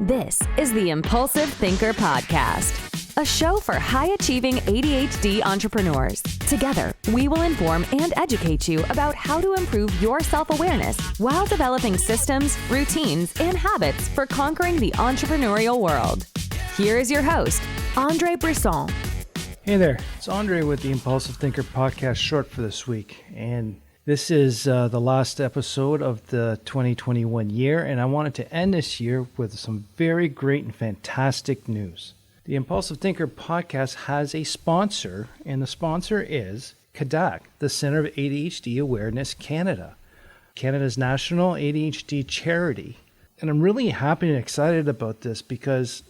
This is the Impulsive Thinker Podcast, a show for high-achieving ADHD entrepreneurs. Together, we will inform and educate you about how to improve your self-awareness while developing systems, routines, and habits for conquering the entrepreneurial world. Here is your host, Andre Brisson. Hey there, it's Andre with the Impulsive Thinker Podcast short for this week. And this is the last episode of the 2021 year, and I wanted to end this year with some very great and fantastic news. The Impulsive Thinker Podcast has a sponsor, and the sponsor is CADDAC, the Center of ADHD Awareness Canada, Canada's national ADHD charity. And I'm really happy and excited about this because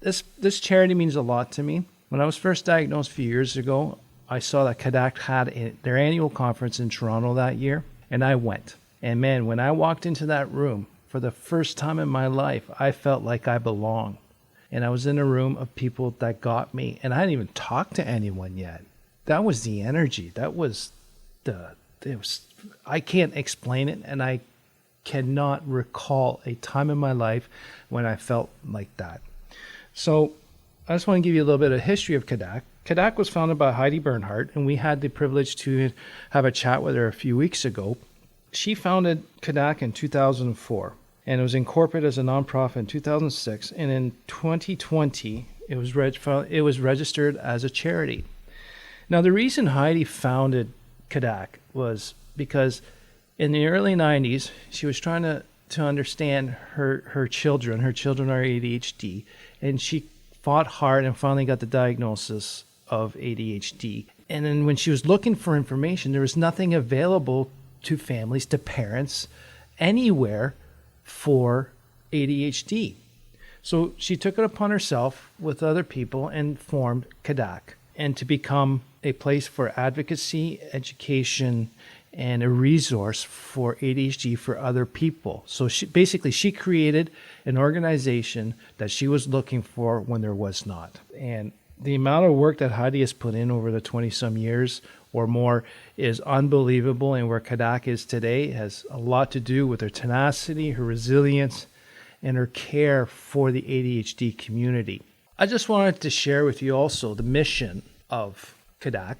this charity means a lot to me. When I was first diagnosed a few years ago, I saw that CADDAC had their annual conference in Toronto that year, and I went. And man, when I walked into that room for the first time in my life, I felt like I belonged. And I was in a room of people that got me, and I hadn't even talked to anyone yet. That was the energy. I can't explain it, and I cannot recall a time in my life when I felt like that. So I just want to give you a little bit of history of CADDAC. CADDAC was founded by Heidi Bernhardt, and we had the privilege to have a chat with her a few weeks ago. She founded CADDAC in 2004, and it was incorporated as a nonprofit in 2006, and in 2020, it was registered as a charity. Now, the reason Heidi founded CADDAC was because in the early 90s, she was trying to understand her children. Her children are ADHD, and she fought hard and finally got the diagnosis of ADHD. And then when she was looking for information, there was nothing available to families, to parents, anywhere for ADHD. So she took it upon herself with other people and formed CADDAC, and to become a place for advocacy, education, and a resource for ADHD for other people. So she created an organization that she was looking for when there was not. And the amount of work that Heidi has put in over the 20-some years or more is unbelievable. And where CADDAC is today has a lot to do with her tenacity, her resilience, and her care for the ADHD community. I just wanted to share with you also the mission of CADDAC.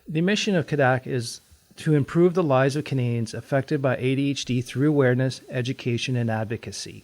The mission of CADDAC is to improve the lives of Canadians affected by ADHD through awareness, education, and advocacy.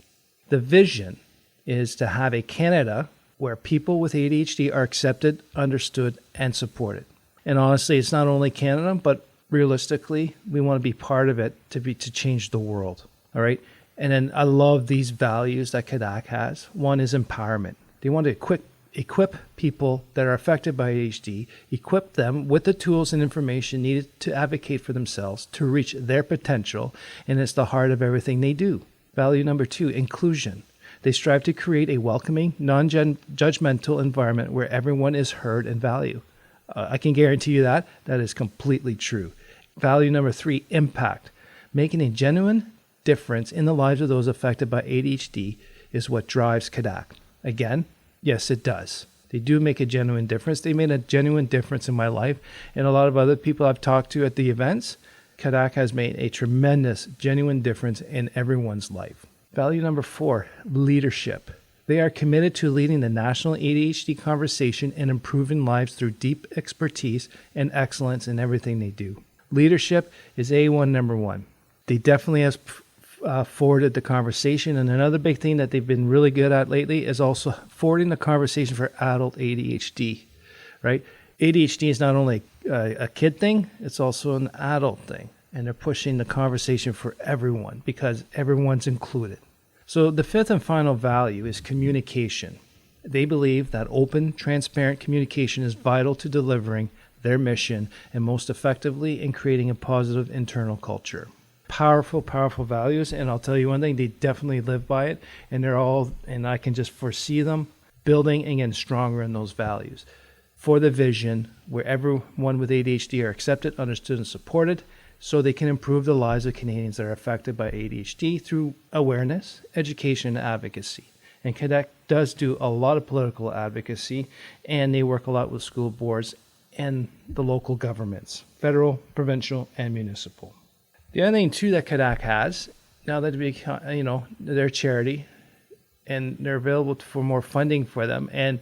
The vision is to have a Canada where people with ADHD are accepted, understood, and supported. And honestly, it's not only Canada, but realistically, we want to be part of it to change the world. All right. And then I love these values that CADDAC has. One is empowerment. They want to equip people that are affected by ADHD, equip them with the tools and information needed to advocate for themselves, to reach their potential, and it's the heart of everything they do. Value number 2, inclusion. They strive to create a welcoming, non-judgmental environment where everyone is heard and valued. I can guarantee you that is completely true. Value number 3, impact. Making a genuine difference in the lives of those affected by ADHD is what drives CADDAC. Again, yes, it does. They do make a genuine difference. They made a genuine difference in my life and a lot of other people I've talked to at the events. CADDAC has made a tremendous, genuine difference in everyone's life. Value number 4, leadership. They are committed to leading the national ADHD conversation and improving lives through deep expertise and excellence in everything they do. Leadership is A1 number 1. They definitely have forwarded the conversation. And another big thing that they've been really good at lately is also forwarding the conversation for adult ADHD, right? ADHD is not only a kid thing, it's also an adult thing. And they're pushing the conversation for everyone because everyone's included. So the 5th and final value is communication. They believe that open, transparent communication is vital to delivering their mission and most effectively in creating a positive internal culture. Powerful, powerful values. And I'll tell you one thing, they definitely live by it. And I can just foresee them building and getting stronger in those values. For the vision where everyone with ADHD are accepted, understood, and supported, so they can improve the lives of Canadians that are affected by ADHD through awareness, education, and advocacy. And CADDAC does do a lot of political advocacy, and they work a lot with school boards and the local governments, federal, provincial, and municipal. The other thing, too, that CADDAC has, now that they're a charity, and they're available for more funding for them. And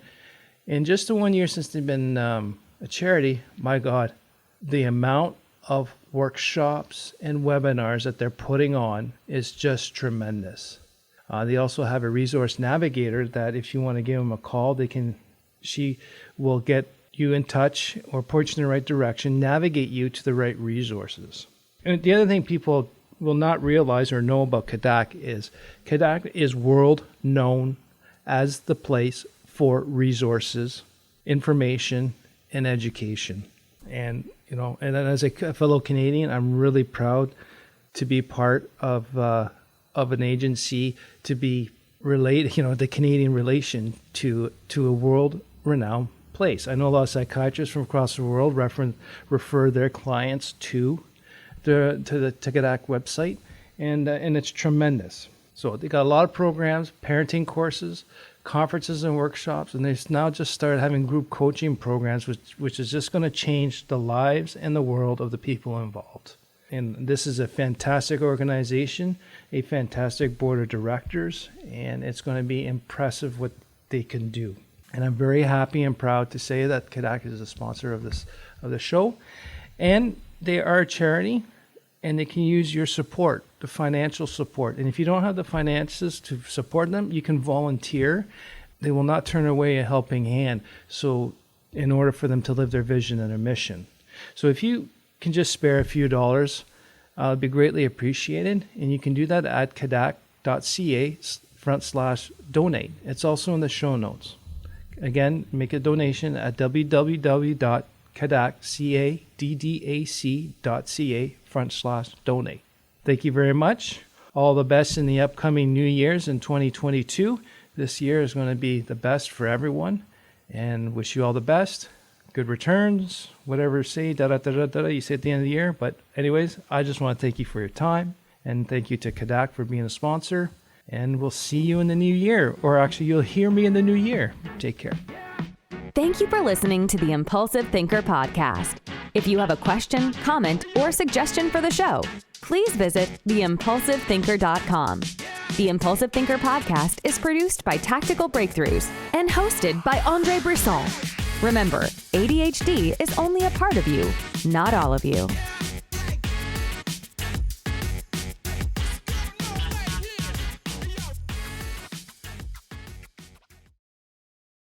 in just the 1 year since they've been a charity, my God, the amount of workshops and webinars that they're putting on is just tremendous. They also have a resource navigator that if you want to give them a call, she will get you in touch or point you in the right direction, navigate you to the right resources. And the other thing people will not realize or know about CADDAC is world known as the place for resources, information, and education. And and as a fellow Canadian, I'm really proud to be part of an agency, to be related, the Canadian relation to a world-renowned place. I know a lot of psychiatrists from across the world refer their clients to the CADDAC website, and it's tremendous. So they got a lot of programs, parenting courses, conferences and workshops, and they've now just started having group coaching programs, which is just going to change the lives and the world of the people involved. And this is a fantastic organization, a fantastic board of directors, and it's going to be impressive what they can do. And I'm very happy and proud to say that CADDAC is a sponsor of the show, and they are a charity, and they can use your support, the financial support. And if you don't have the finances to support them, you can volunteer. They will not turn away a helping hand. So in order for them to live their vision and their mission. So if you can just spare a few dollars, it'd be greatly appreciated. And you can do that at caddac.ca/donate. It's also in the show notes. Again, make a donation at www.caddac.ca/donate. Thank you very much. All the best in the upcoming New Year's in 2022. This year is going to be the best for everyone, and wish you all the best. Good returns, whatever you say, you say at the end of the year. But anyways, I just want to thank you for your time, and thank you to CADDAC for being a sponsor. And we'll see you in the new year, or actually you'll hear me in the new year. Take care. Thank you for listening to the Impulsive Thinker podcast. If you have a question, comment, or suggestion for the show, please visit theimpulsivethinker.com. The Impulsive Thinker podcast is produced by Tactical Breakthroughs and hosted by Andre Brisson. Remember, ADHD is only a part of you, not all of you.